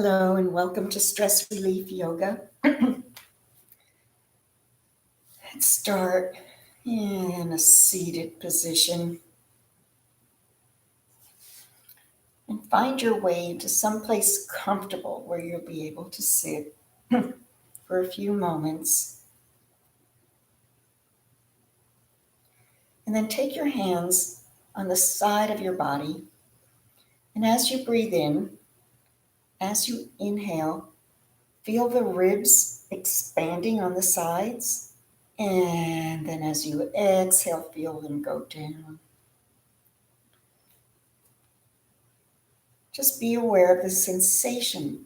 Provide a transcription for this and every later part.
Hello and welcome to Stress Relief Yoga. Let's start in a seated position and find your way to someplace comfortable where you'll be able to sit for a few moments. And then take your hands on the side of your body. And as you breathe in, as you inhale, feel the ribs expanding on the sides. And then as you exhale, feel them go down. Just be aware of the sensation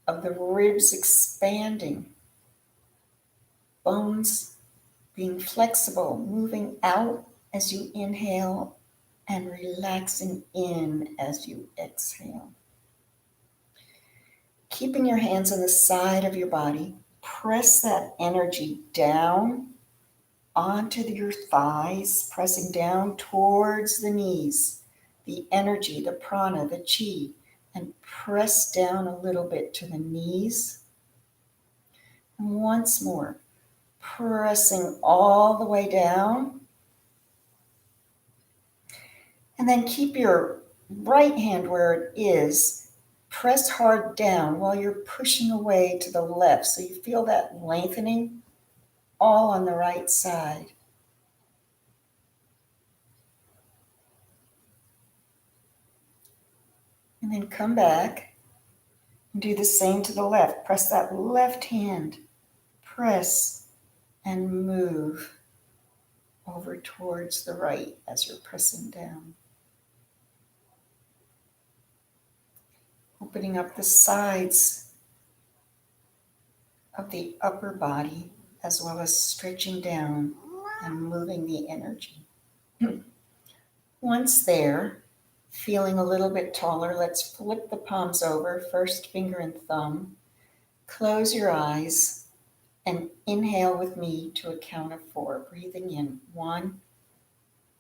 of the ribs expanding, bones being flexible, moving out as you inhale and relaxing in as you exhale. Keeping your hands on the side of your body, press that energy down onto your thighs, pressing down towards the knees, the energy, the prana, the chi, and press down a little bit to the knees. And once more, pressing all the way down. And then keep your right hand where it is. Press hard down while you're pushing away to the left. So you feel that lengthening all on the right side. And then come back and do the same to the left. Press that left hand. Press and move over towards the right as you're pressing down. Opening up the sides of the upper body as well as stretching down and moving the energy. Once there, feeling a little bit taller, let's flip the palms over, first finger and thumb. Close your eyes and inhale with me to a count of 4. Breathing in 1,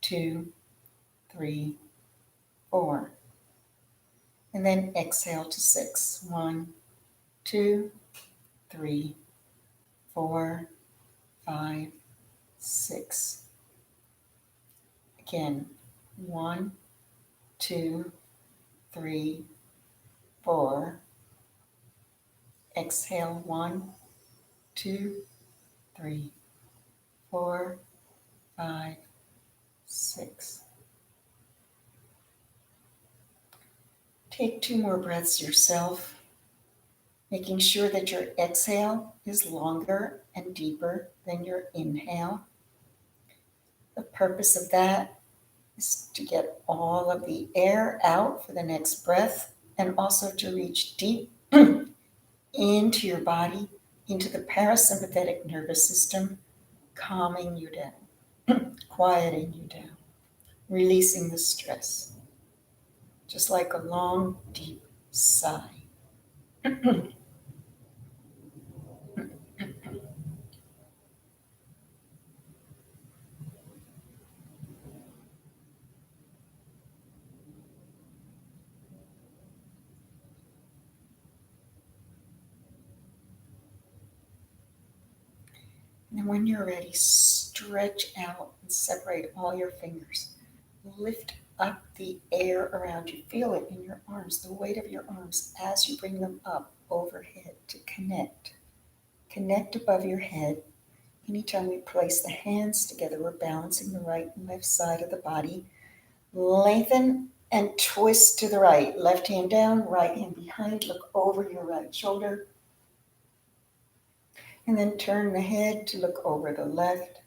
2, 3, 4. And then exhale to 6. 1, 2, 3, 4, 5, 6. Again, 1, 2, 3, 4. Exhale, 1, 2, 3, 4, 5, 6. Take 2 more breaths yourself, making sure that your exhale is longer and deeper than your inhale. The purpose of that is to get all of the air out for the next breath and also to reach deep into your body, into the parasympathetic nervous system, calming you down, quieting you down, releasing the stress, just like a long, deep sigh. And when you're ready, stretch out and separate all your fingers. Lift up the air around you. Feel it in your arms, the weight of your arms as you bring them up overhead to connect. Connect above your head. Anytime we place the hands together, we're balancing the right and left side of the body. Lengthen and twist to the right. Left hand down, right hand behind. Look over your right shoulder. And then turn the head to look over the left.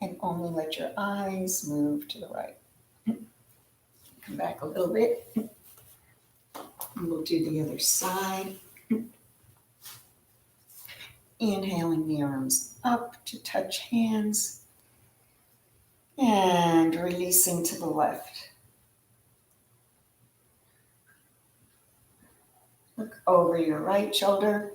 And only let your eyes move to the right. Come back a little bit. And we'll do the other side. Inhaling the arms up to touch hands. And releasing to the left. Look over your right shoulder.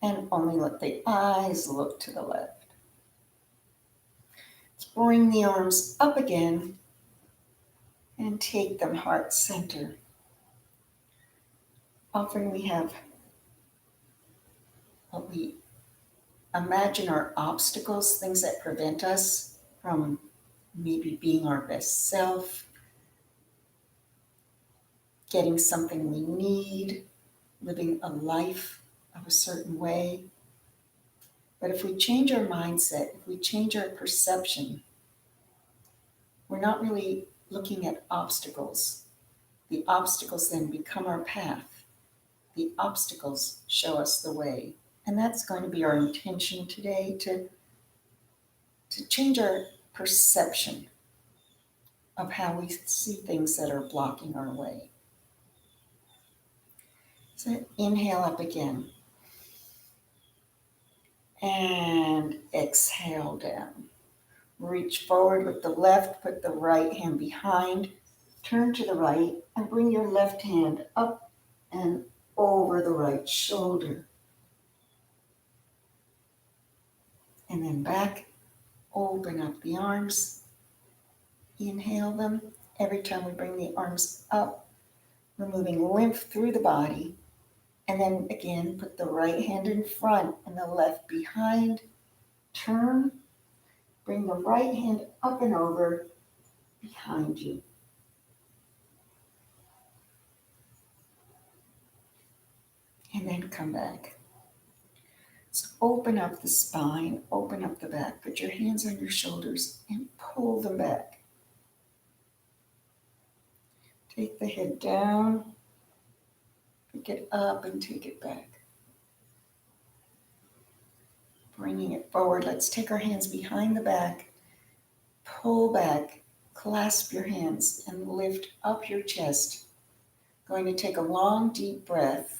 And only let the eyes look to the left. Let's bring the arms up again And take them heart center. Often we have what we imagine are obstacles, things that prevent us from maybe being our best self, getting something we need, living a life of a certain way. But if we change our mindset, if we change our perception, we're not really looking at obstacles. The obstacles then become our path. The obstacles show us the way. And that's going to be our intention today, to change our perception of how we see things that are blocking our way. So inhale up again. And exhale down. Reach forward with the left, put the right hand behind, turn to the right, and bring your left hand up and over the right shoulder. And then back, open up the arms, inhale them. Every time we bring the arms up, we're moving lymph through the body. And then again, put the right hand in front and the left behind, turn, bring the right hand up and over behind you. And then come back. So open up the spine, open up the back, put your hands on your shoulders and pull them back. Take the head down, pick it up and take it back. Bringing it forward, let's take our hands behind the back, pull back, clasp your hands and lift up your chest. Going to take a long, deep breath.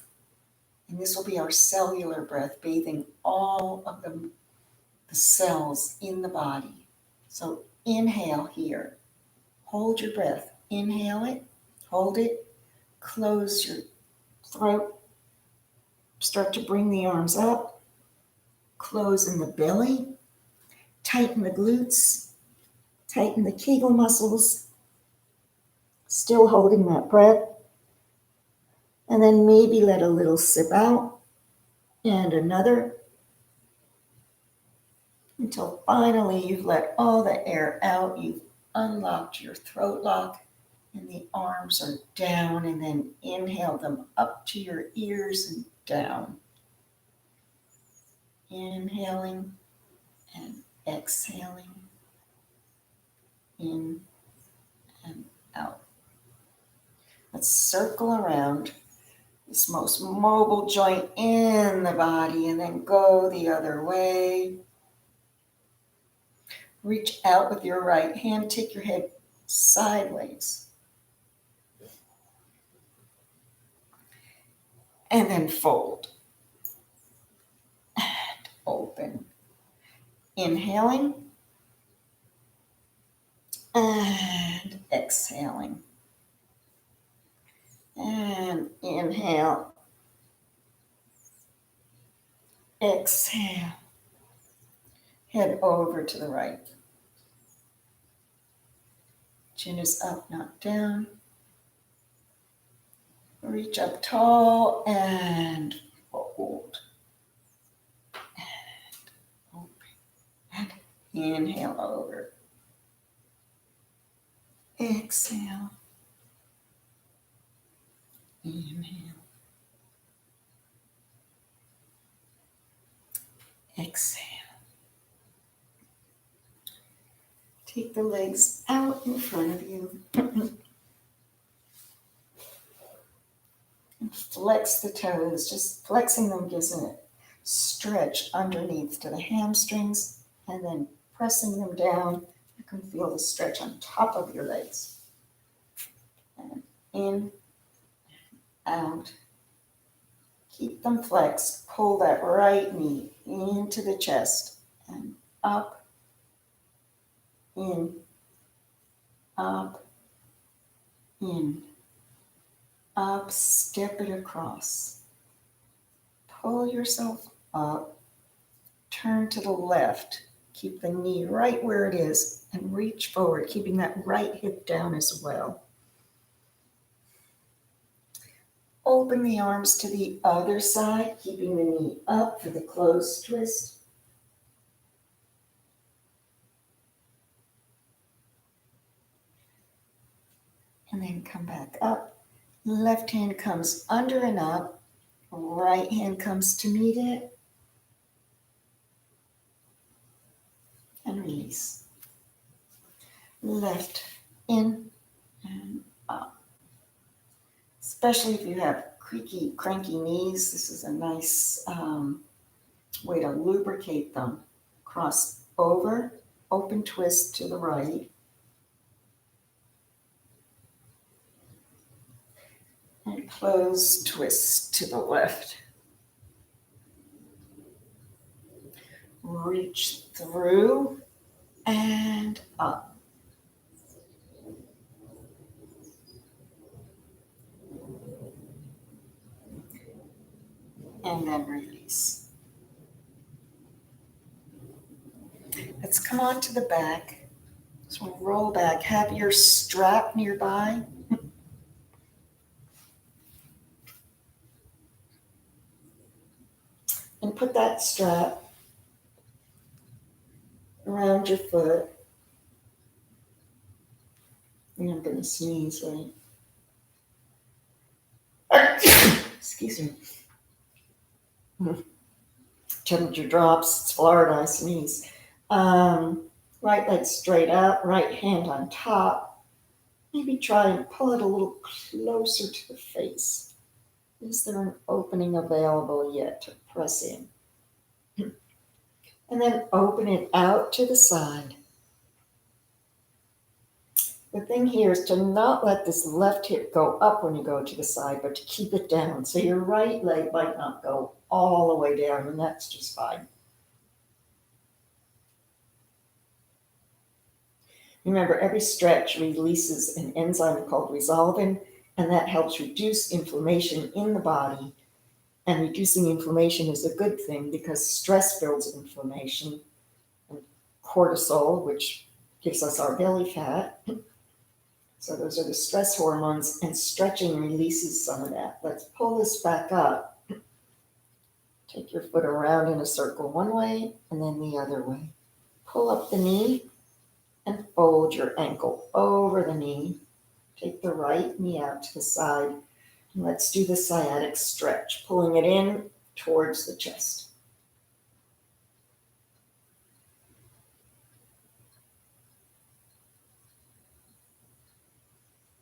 And this will be our cellular breath, bathing all of the cells in the body. So inhale here. Hold your breath. Inhale it. Hold it. Close your throat. Start to bring the arms up. Close in the belly. Tighten the glutes. Tighten the Kegel muscles. Still holding that breath. And then maybe let a little sip out. And another. Until finally you've let all the air out. You've unlocked your throat lock. And the arms are down. And then inhale them up to your ears and down. Inhaling and exhaling. In and out. Let's circle around this most mobile joint in the body and then go the other way. Reach out with your right hand. Take your head sideways. And then fold. And open. Inhaling. And exhaling. And inhale. Exhale. Head over to the right. Chin is up, not down. Reach up tall and fold. And open. And inhale over. Exhale. Inhale. Exhale. Take the legs out in front of you. And flex the toes. Just flexing them gives a stretch underneath to the hamstrings. And then pressing them down. You can feel the stretch on top of your legs. And in, out. Keep them flexed. Pull that right knee into the chest and up, in, up, in, up. Step it across. Pull yourself up. Turn to the left. Keep the knee right where it is and reach forward, keeping that right hip down as well. Open the arms to the other side, keeping the knee up for the closed twist. And then come back up. Left hand comes under and up. Right hand comes to meet it. And release. Left in and up. Especially if you have creaky, cranky knees, this is a nice way to lubricate them. Cross over, open twist to the right. And close twist to the left. Reach through and up. And then release. Let's come on to the back. So we'll roll back. Have your strap nearby. And put that strap around your foot. And I'm going to sneeze, right? Excuse me. Temperature drops. It's Florida. I sneeze. Right leg straight up. Right hand on top. Maybe try and pull it a little closer to the face. Is there an opening available yet to press in? And then open it out to the side. The thing here is to not let this left hip go up when you go to the side, but to keep it down. So your right leg might not go all the way down, and that's just fine. Remember, every stretch releases an enzyme called resolvin, and that helps reduce inflammation in the body. And reducing inflammation is a good thing because stress builds inflammation, and cortisol, which gives us our belly fat. So those are the stress hormones, and stretching releases some of that. Let's pull this back up. Take your foot around in a circle one way and then the other way. Pull up the knee and fold your ankle over the knee. Take the right knee out to the side. And let's do the sciatic stretch, pulling it in towards the chest.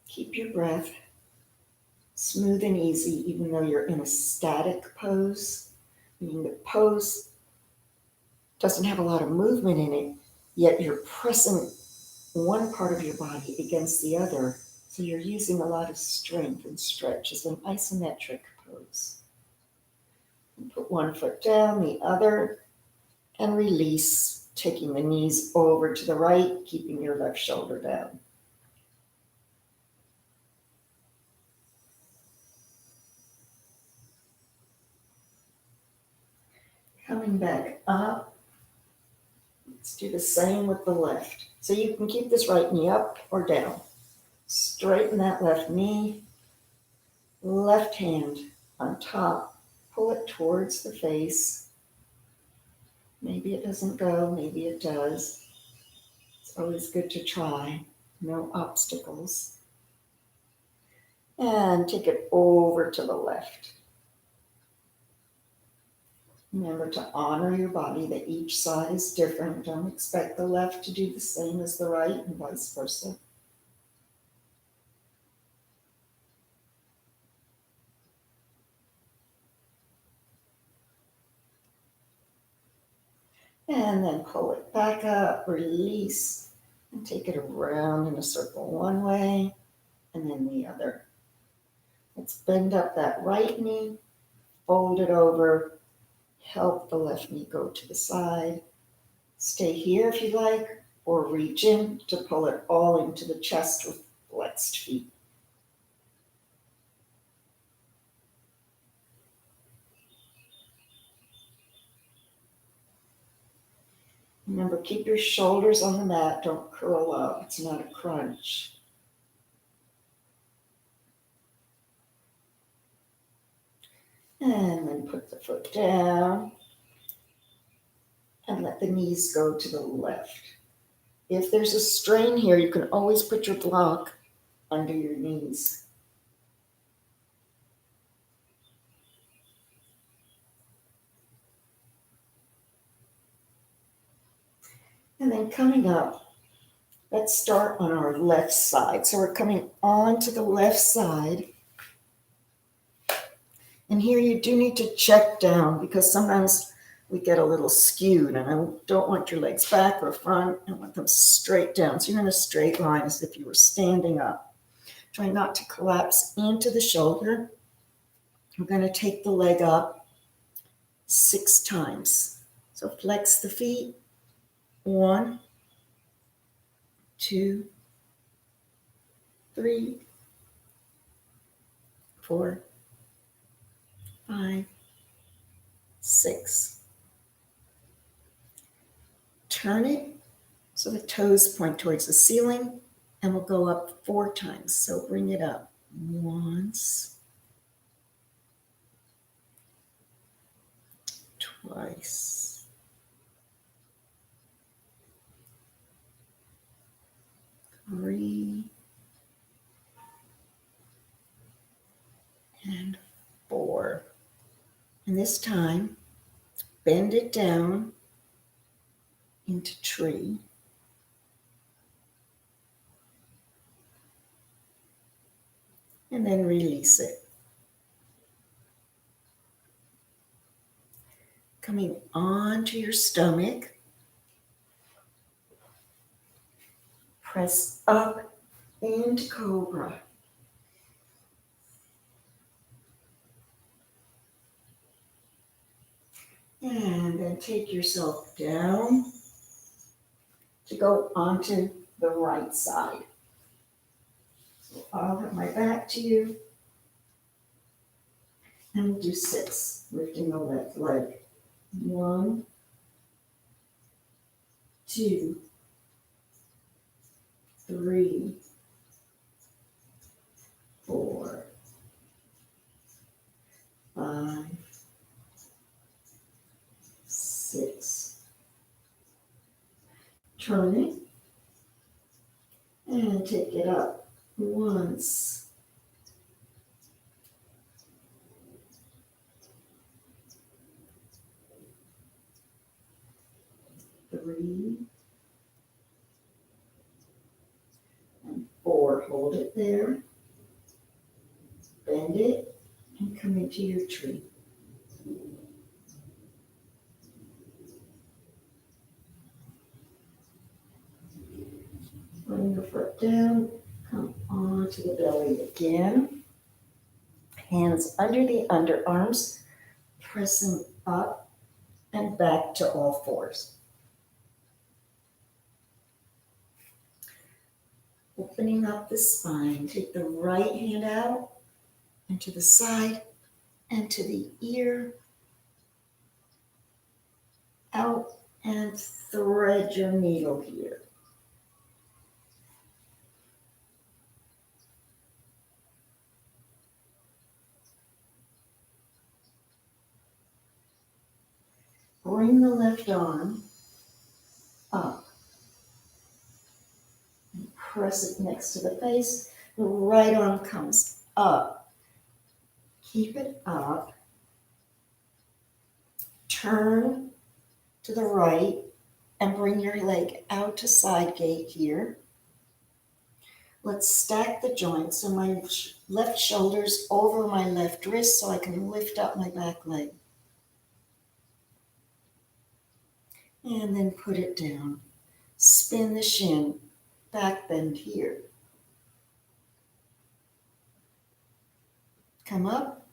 Keep your breath smooth and easy, even though you're in a static pose, meaning the pose doesn't have a lot of movement in it, yet you're pressing one part of your body against the other. So you're using a lot of strength and stretch. It's an isometric pose. And put one foot down, the other, and release, taking the knees over to the right, keeping your left shoulder down. Coming back up. Let's do the same with the left. So you can keep this right knee up or down. Straighten that left knee. Left hand on top. Pull it towards the face. Maybe it doesn't go, maybe it does. It's always good to try. No obstacles. And take it over to the left. Remember to honor your body, that each side is different. Don't expect the left to do the same as the right and vice versa. And then pull it back up, release, and take it around in a circle one way and then the other. Let's bend up that right knee, fold it over, help the left knee go to the side. Stay here if you like, or reach in to pull it all into the chest with flexed feet. Remember, keep your shoulders on the mat. Don't curl up. It's not a crunch. And then put the foot down and let the knees go to the left. If there's a strain here, you can always put your block under your knees. And then coming up, let's start on our left side. So we're coming onto the left side. And here you do need to check down because sometimes we get a little skewed, and I don't want your legs back or front. I want them straight down. So you're in a straight line as if you were standing up. Try not to collapse into the shoulder. We're going to take the leg up 6 times. So flex the feet. 1, 2, 3, 4, 5, 6. Turn it so the toes point towards the ceiling, and we'll go up 4 times. So bring it up once, twice, 3, and 4. And this time, bend it down into tree. And then release it. Coming onto your stomach, press up into cobra. And then take yourself down to go onto the right side. So I'll have my back to you. And we'll do 6, lifting the left leg. 1, 2, 3, 4, 5, 6. Turn it and take it up once, 3, and 4. Hold it there. Bend it and come into your tree. Bring your foot down, come onto the belly again. Hands under the underarms, pressing up and back to all 4s. Opening up the spine, take the right hand out and to the side and to the ear, out, and thread your needle here. Bring the left arm up and press it next to the face. The right arm comes up. Keep it up. Turn to the right and bring your leg out to side gate here. Let's stack the joints so my left shoulder's over my left wrist so I can lift up my back leg. And then put it down. Spin the shin, back bend here. Come up.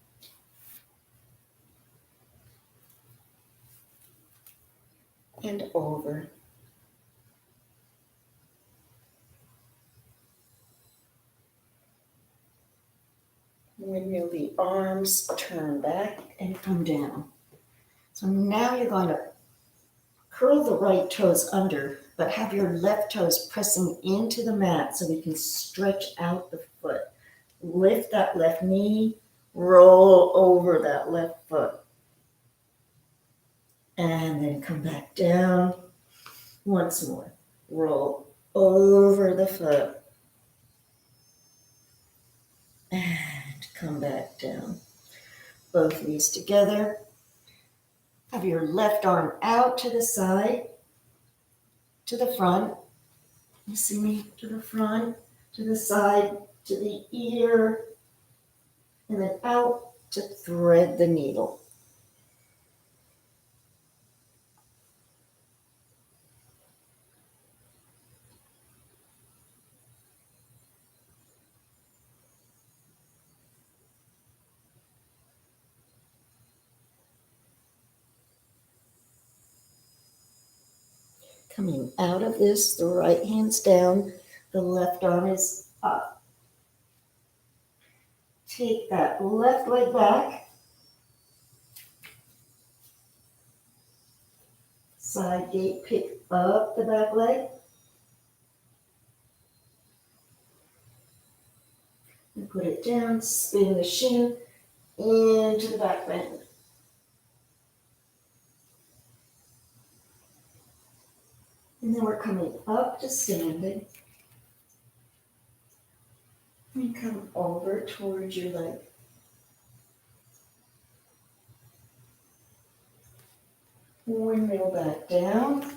And over. Windmill the arms, turn back and come down. So now you're going to curl the right toes under, but have your left toes pressing into the mat so we can stretch out the foot. Lift that left knee, Roll over that left foot. And then come back down. Once more. Roll over the foot. And come back down. Both knees together. Have your left arm out to the side, to the front. You see me? To the front, to the side, to the ear, and then out to thread the needle. Coming out of this, the right hand's down, the left arm is up. Take that left leg back. Side gate, pick up the back leg. And put it down, spin the shin into the back bend. And then we're coming up to standing. And come over towards your leg. Windmill back down.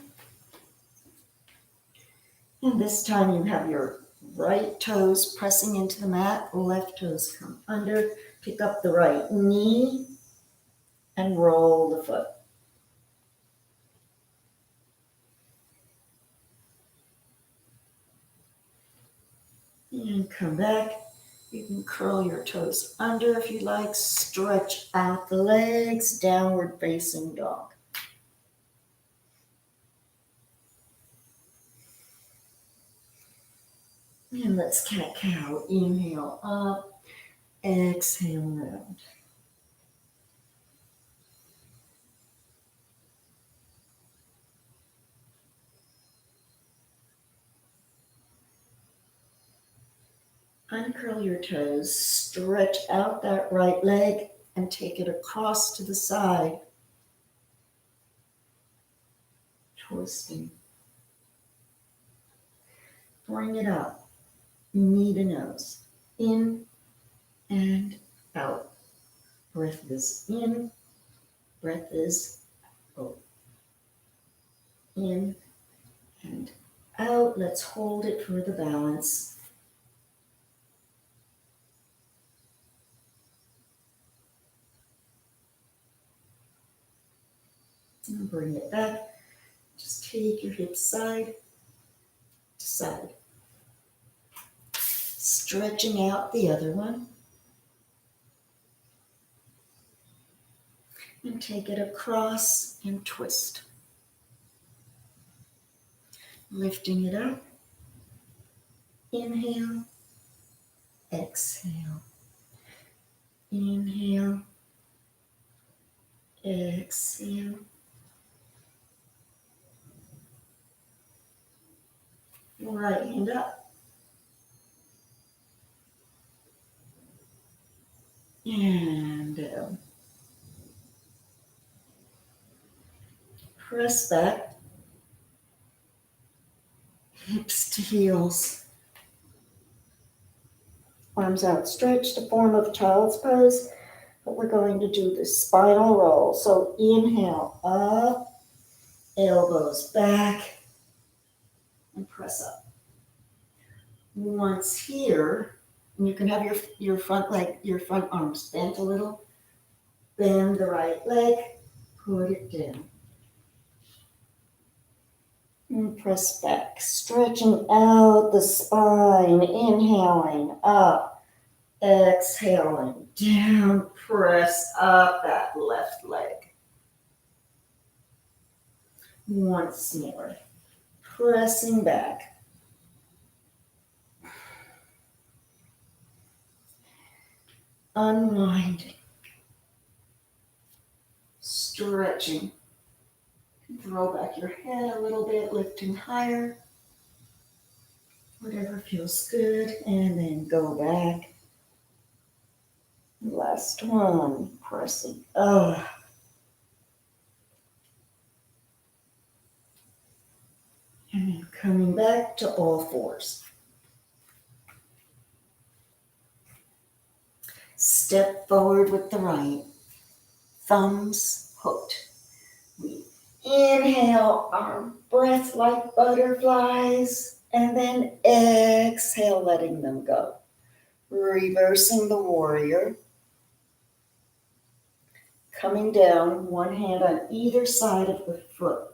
And this time you have your right toes pressing into the mat, left toes come under. Pick up the right knee and roll the foot. And come back. You can curl your toes under if you like. Stretch out the legs, downward facing dog. And let's cat-cow. Inhale up, exhale round. Uncurl your toes, stretch out that right leg and take it across to the side. Twisting. Bring it up, knee to nose, in and out. Breath is in, breath is out. In and out. Let's hold it for the balance. And bring it back. Just take your hips side to side. Stretching out the other one. And take it across and twist. Lifting it up. Inhale. Exhale. Inhale. Exhale. Right hand up. And down. Press back. Hips to heels. Arms outstretched to form of child's pose. But we're going to do the spinal roll. So inhale up, elbows back, and press up. Once here, and you can have your front leg, your front arms bent a little. Bend the right leg, put it down. And press back, stretching out the spine, inhaling up, exhaling down, press up that left leg. Once more, pressing back. Unwinding, stretching. Throw back your head a little bit, lifting higher. Whatever feels good, and then go back. Last one, pressing up. And coming back to all fours. Step forward with the right, thumbs hooked. We inhale our breath like butterflies, and then exhale, letting them go. Reversing the warrior. Coming down, one hand on either side of the foot.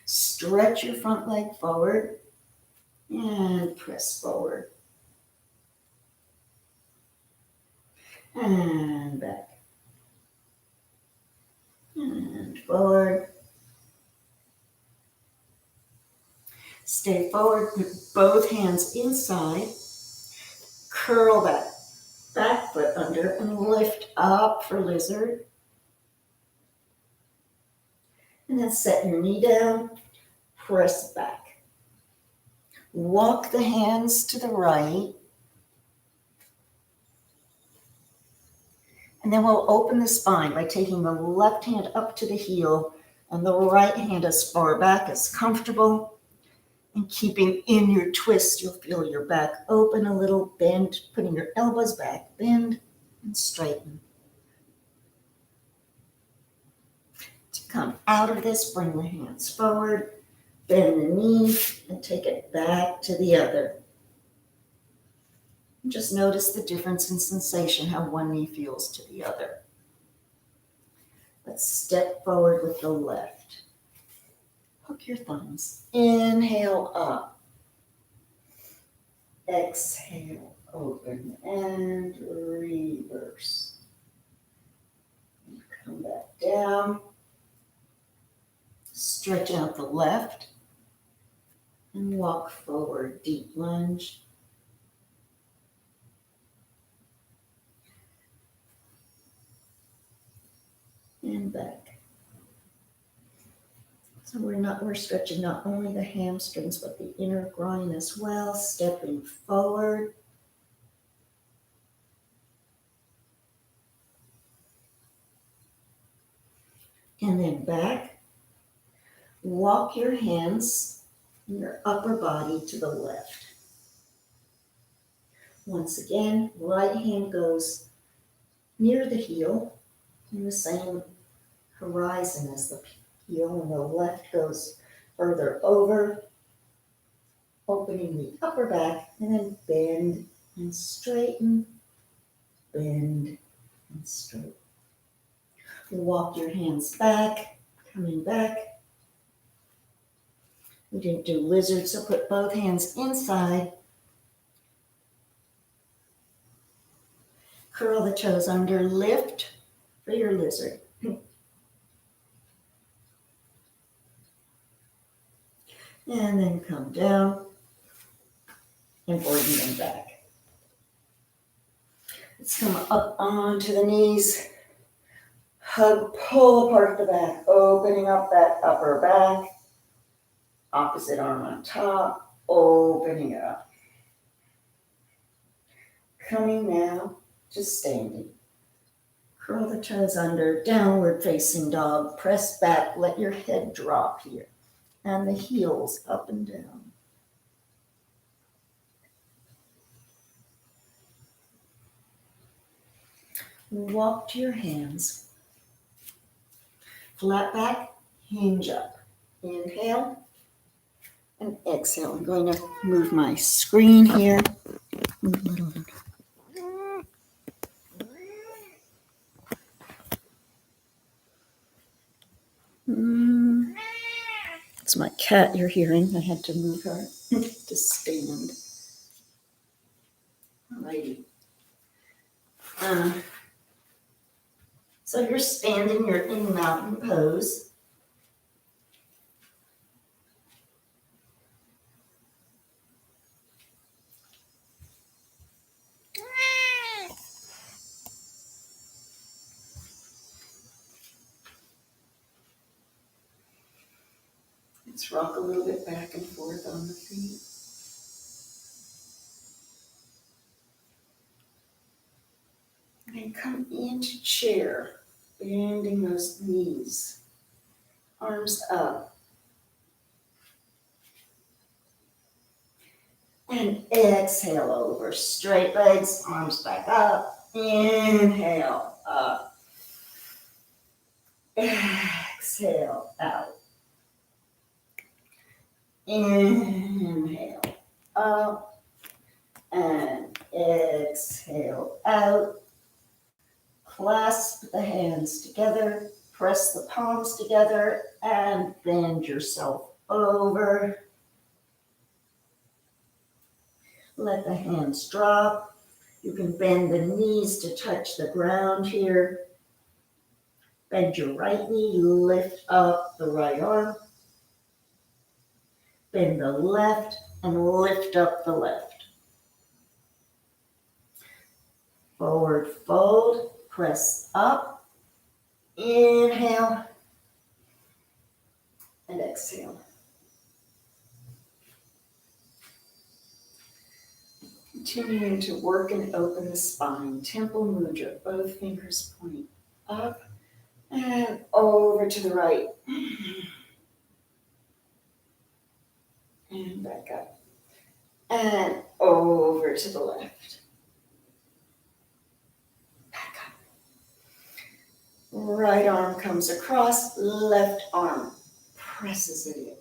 Stretch your front leg forward and press forward. And back. And forward. Stay forward, put both hands inside. Curl that back foot under and lift up for lizard. And then set your knee down, press back. Walk the hands to the right. And then we'll open the spine by taking the left hand up to the heel and the right hand as far back as comfortable. And keeping in your twist, you'll feel your back open a little, bend, putting your elbows back, bend and straighten. To come out of this, bring the hands forward, bend the knee, and take it back to the other. And just notice the difference in sensation, how one knee feels to the other. Let's step forward with the left. Hook your thumbs. Inhale up. Exhale, open and reverse. And come back down. Stretch out the left and walk forward, deep lunge. And back. So we're stretching not only the hamstrings, but the inner groin as well, stepping forward. And then back. Walk your hands and your upper body to the left. Once again, right hand goes near the heel in the same horizon as the heel, and the left goes further over, opening the upper back, and then bend and straighten, bend and straighten. Walk your hands back, coming back. We didn't do lizard, so put both hands inside. Curl the toes under, lift for your lizard. And then come down and bring them back. Let's come up onto the knees. Hug, pull apart the back, opening up that upper back. Opposite arm on top, opening it up. Coming now to standing. Curl the toes under, downward facing dog. Press back, let your head drop here. And the heels up and down. Walk to your hands. Flat back, hinge up. Inhale and exhale. I'm going to move my screen here. Move a little bit. It's my cat you're hearing. I had to move her to stand. Alrighty. So you're standing, you're in mountain pose. Let's rock a little bit back and forth on the feet. And come into chair, bending those knees, arms up. And exhale over, straight legs, arms back up. Inhale, up. Exhale, out. Inhale, up. And exhale, out. Clasp the hands together, press the palms together, and bend yourself over. Let the hands drop. You can bend the knees to touch the ground here. Bend your right knee, lift up the right arm. Bend the left and lift up the left. Forward fold, press up. Inhale and exhale. Continuing to work and open the spine. Temple mudra, both fingers point up and over to the right. And back up. And over to the left. Back up. Right arm comes across, left arm presses it in.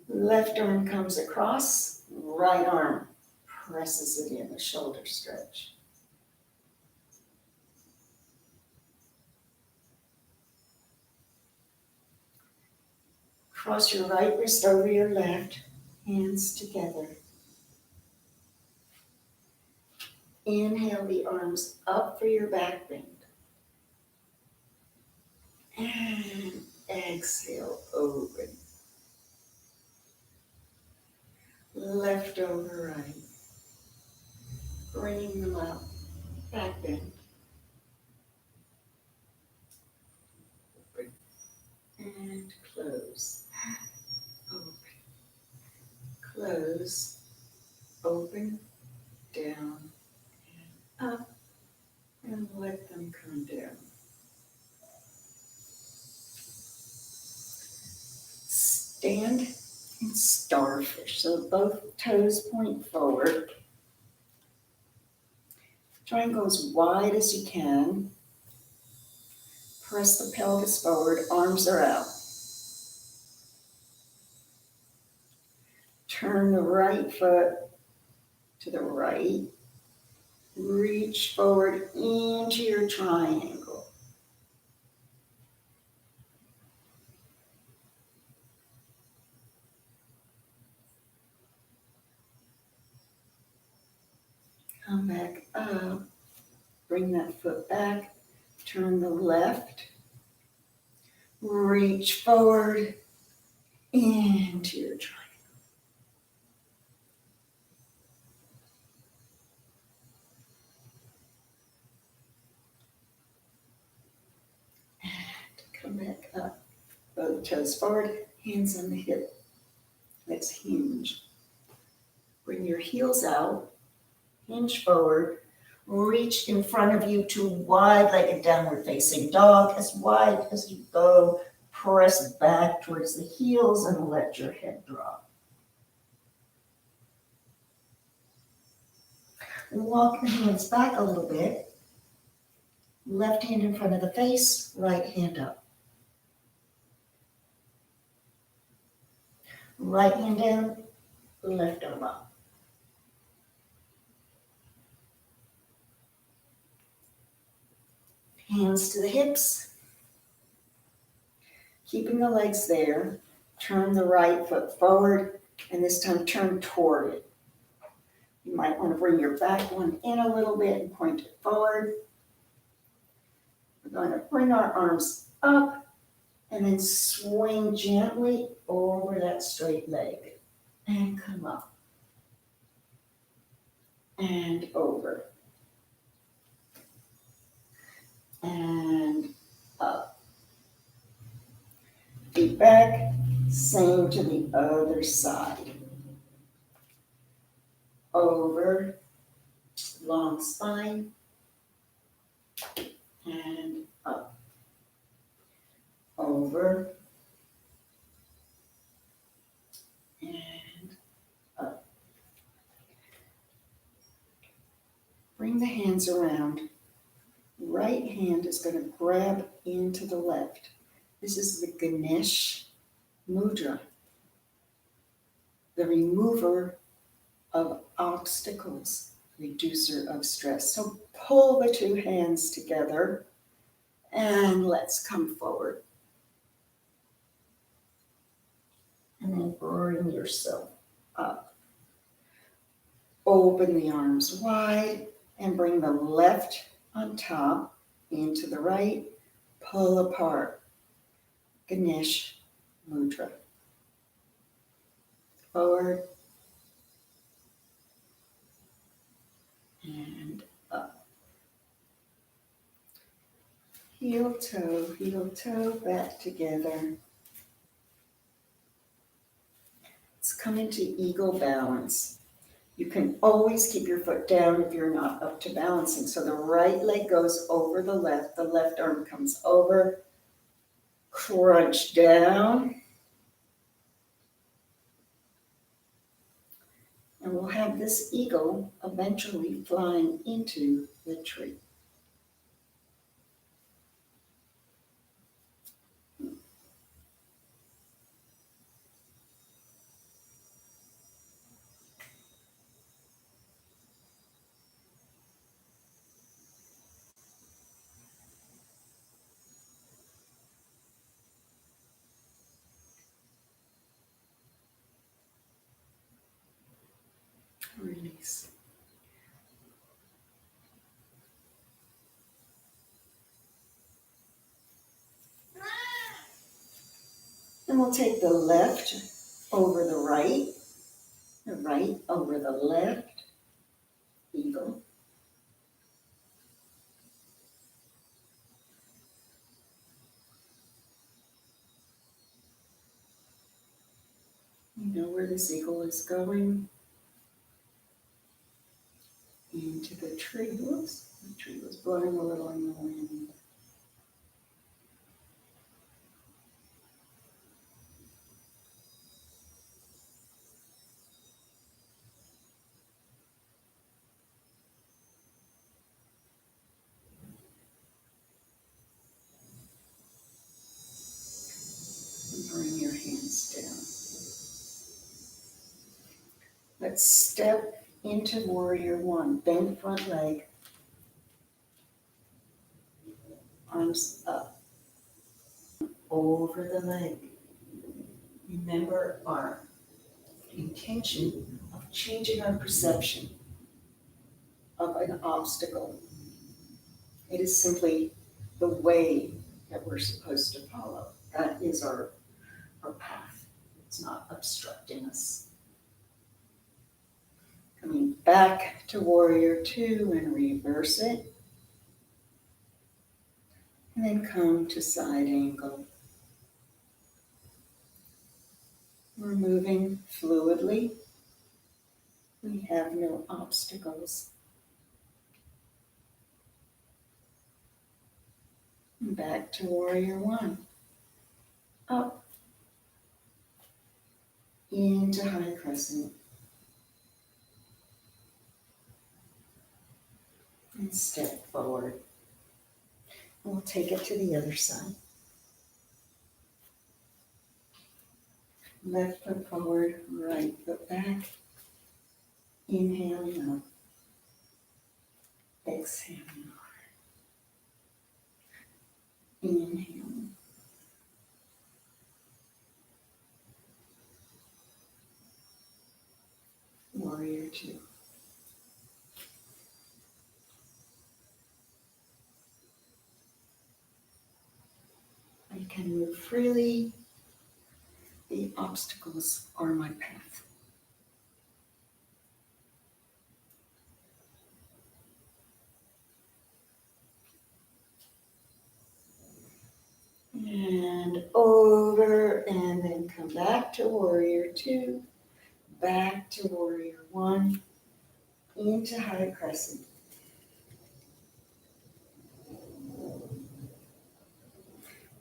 Left arm comes across, right arm presses it in, the shoulder stretch. Cross your right wrist over your left, hands together. Inhale the arms up for your back bend. And exhale, open. Left over right. Bringing them up, back bend. Open. And close. Open. Close. Open. Down. And up. And let them come down. Stand in starfish. So both toes point forward. Try and go as wide as you can. Press the pelvis forward, arms are out. Turn the right foot to the right. Reach forward into your triangle. Come back up. Bring that foot back. Turn the left. Reach forward into your triangle. And come back up. Both toes forward, hands on the hip. Let's hinge. Bring your heels out. Hinge forward. Reach in front of you to wide-legged downward facing dog, as wide as you go. Press back towards the heels and let your head drop. Walk the hands back a little bit. Left hand in front of the face, right hand up. Right hand down, left arm up. Hands to the hips. Keeping the legs there. Turn the right foot forward, and this time turn toward it. You might want to bring your back one in a little bit and point it forward. We're going to bring our arms up and then swing gently over that straight leg and come up and over and up. Feet back, Same to the other side. Over, long spine, and up. Over, and up. Bring the hands around. Right hand is going to grab into the left. This is the Ganesh Mudra, the remover of obstacles, reducer of stress. So pull the two hands together and let's come forward. And then bring yourself up. Open the arms wide and bring the left on top into the right. Pull apart. Ganesh Mudra. Forward and up. Heel toe, back together. Let's come into eagle balance. You can always keep your foot down if you're not up to balancing. So the right leg goes over the left arm comes over, crunch down. And we'll have this eagle eventually flying into the tree. Release. And we'll take the left over the right over the left, eagle. You know where this eagle is going? Into the tree. Whoops, the tree was blowing a little in the wind. And bring your hands down. Let's step into warrior one. Bend front leg. Arms up. Over the leg. Remember our intention of changing our perception of an obstacle. It is simply the way that we're supposed to follow. That is our path. It's not obstructing us. Coming back to warrior two and reverse it. And then come to side angle. We're moving fluidly. We have no obstacles. And back to warrior one. Up. Into high crescent. And step forward. We'll take it to the other side. Left foot forward, right foot back. Inhaling up. Exhaling hard. Inhaling. Warrior two. I can move freely. The obstacles are my path. And over, and then come Come back to warrior two, back to warrior one, into high crescent.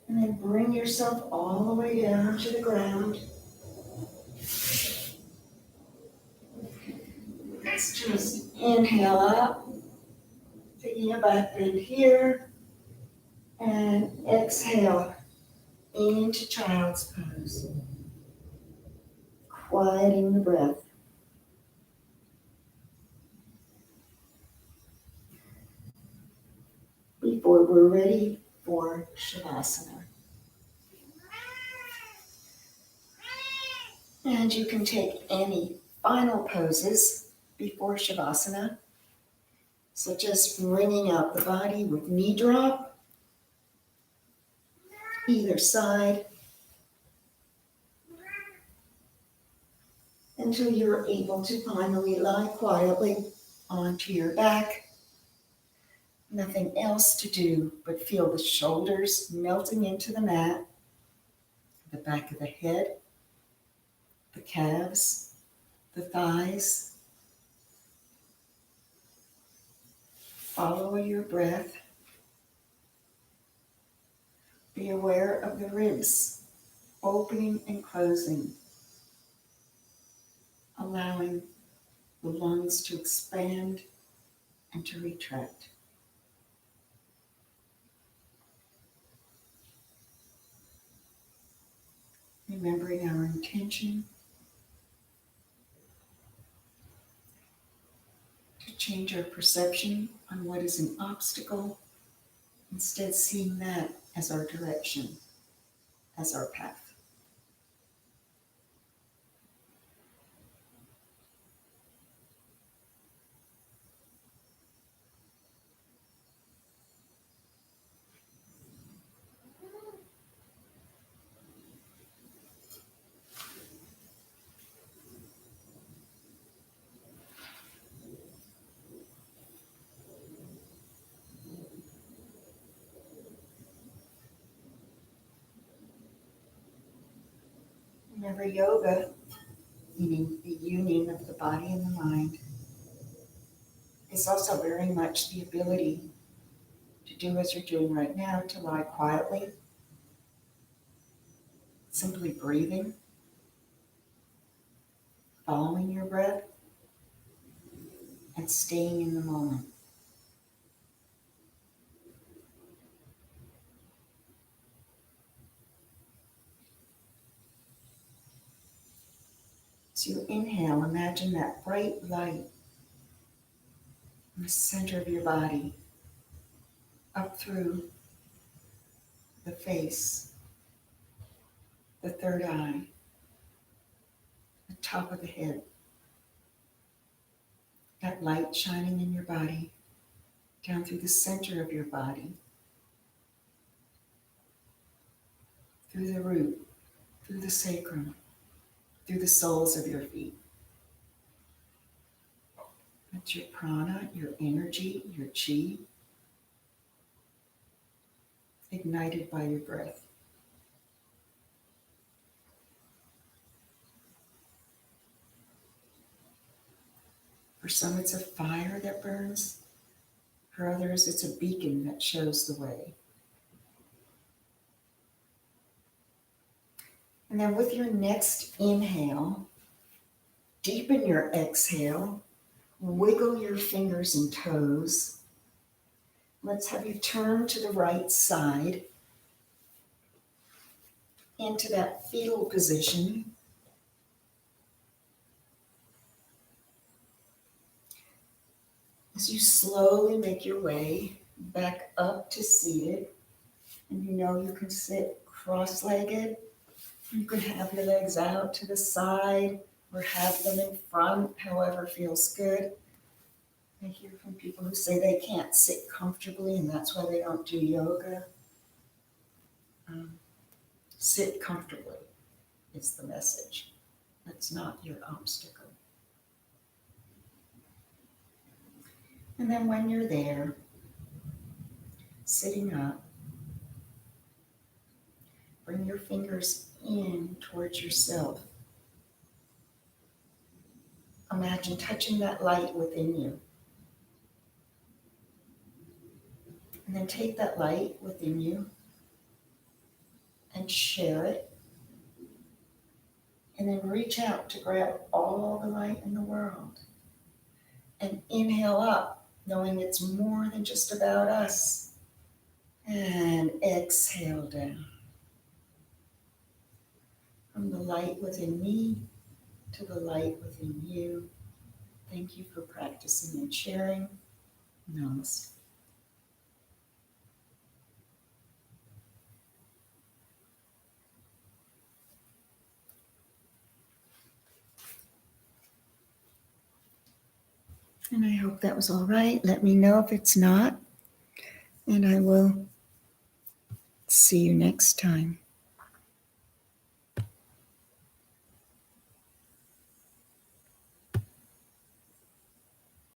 And then bring yourself all the way down to the ground. Let's just inhale up, taking a back bend here, and exhale into child's pose. Quieting the breath. Before we're ready for Shavasana. And you can take any final poses before Shavasana. So just bringing out the body with knee drop, either side, until you're able to finally lie quietly onto your back. Nothing else to do but feel the shoulders melting into the mat, the back of the head, the calves, the thighs. Follow your breath. Be aware of the ribs opening and closing, allowing the lungs to expand and to retract. Remembering our intention to change our perception on what is an obstacle, instead seeing that as our direction, as our path. Remember, yoga, meaning the union of the body and the mind, is also very much the ability to do as you're doing right now, to lie quietly, simply breathing, following your breath, and staying in the moment. As you inhale, imagine that bright light in the center of your body, up through the face, the third eye, the top of the head. That light shining in your body, down through the center of your body, through the root, through the sacrum, through the soles of your feet. That's your prana, your energy, your chi, ignited by your breath. For some, it's a fire that burns. For others, it's a beacon that shows the way. And then with your next inhale, deepen your exhale, wiggle your fingers and toes. Let's have you turn to the right side into that fetal position. As you slowly make your way back up to seated, and you know you can sit cross-legged. You can have your legs out to the side or have them in front, however feels good. I hear from people who say they can't sit comfortably and that's why they don't do yoga. Sit comfortably is the message. That's not your obstacle. And then when you're there, sitting up, Bring your fingers in towards yourself. Imagine touching that light within you. And then take that light within you and share it. And then reach out to grab all the light in the world. And inhale up, knowing it's more than just about us. And exhale down. From the light within me to the light within you. Thank you for practicing and sharing. Namaste. And I hope that was all right. Let me know if it's not. And I will see you next time.